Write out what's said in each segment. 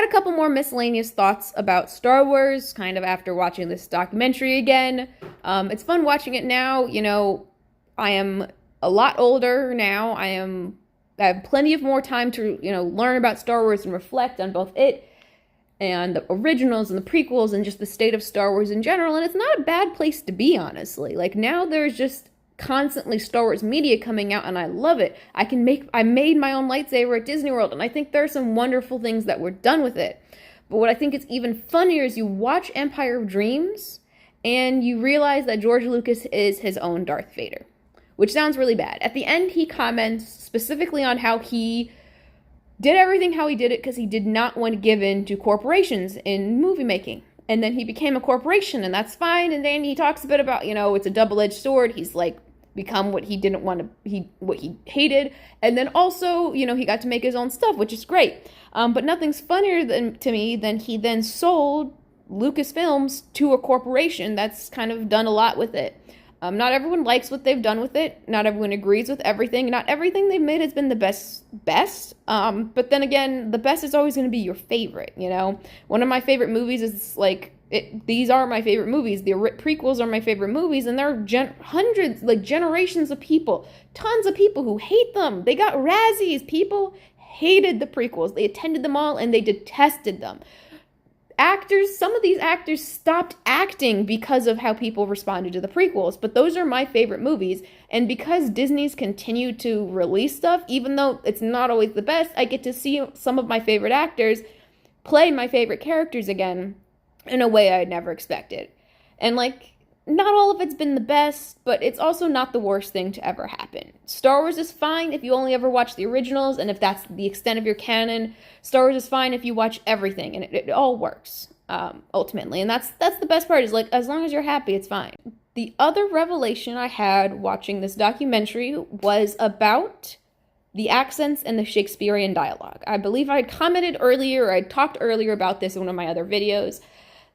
a couple more miscellaneous thoughts about Star Wars, kind of after watching this documentary again. It's fun watching it now. You know, I am a lot older now. I have plenty of more time to, learn about Star Wars and reflect on both it and the originals and the prequels and just the state of Star Wars in general. And it's not a bad place to be, honestly. Like, now there's just constantly Star Wars media coming out, and I love it. I made my own lightsaber at Disney World, and I think there are some wonderful things that were done with it. But what I think is even funnier is you watch Empire of Dreams, and you realize that George Lucas is his own Darth Vader, which sounds really bad. At the end, he comments specifically on how he did everything how he did it because he did not want to give in to corporations in movie making. And then he became a corporation, and that's fine. And then he talks a bit about, it's a double-edged sword. He's like become what he didn't want to, what he hated. And then also, he got to make his own stuff, which is great. But nothing's funnier to me than he then sold Lucasfilms to a corporation that's kind of done a lot with it. Not everyone likes what they've done with it. Not everyone agrees with everything. Not everything they've made has been the best. But then again, the best is always going to be your favorite, One of my favorite movies is these are my favorite movies. The prequels are my favorite movies, and there are hundreds, generations of people, tons of people who hate them. They got Razzies. People hated the prequels. They attended them all, and they detested them. Some of these actors stopped acting because of how people responded to the prequels, but those are my favorite movies, and because Disney's continued to release stuff, even though it's not always the best, I get to see some of my favorite actors play my favorite characters again in a way I'd never expected. And not all of it's been the best, but it's also not the worst thing to ever happen. Star Wars is fine if you only ever watch the originals, and if that's the extent of your canon. Star Wars is fine if you watch everything, and it all works, ultimately. And that's the best part, is as long as you're happy, it's fine. The other revelation I had watching this documentary was about the accents and the Shakespearean dialogue. I believe I talked earlier about this in one of my other videos,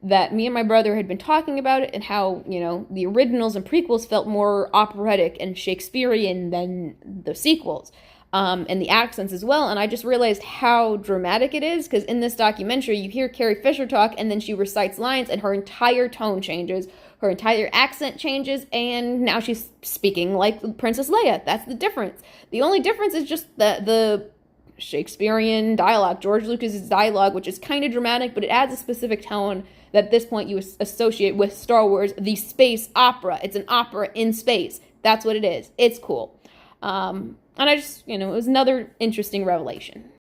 that me and my brother had been talking about it, and how, the originals and prequels felt more operatic and Shakespearean than the sequels, and the accents as well. And I just realized how dramatic it is, because in this documentary, you hear Carrie Fisher talk, and then she recites lines, and her entire tone changes, her entire accent changes, and now she's speaking like Princess Leia. That's the difference. The only difference is just the Shakespearean dialogue, George Lucas's dialogue, which is kind of dramatic, but it adds a specific tone that at this point you associate with Star Wars, the space opera. It's an opera in space. That's what it is. It's cool. And I just, it was another interesting revelation.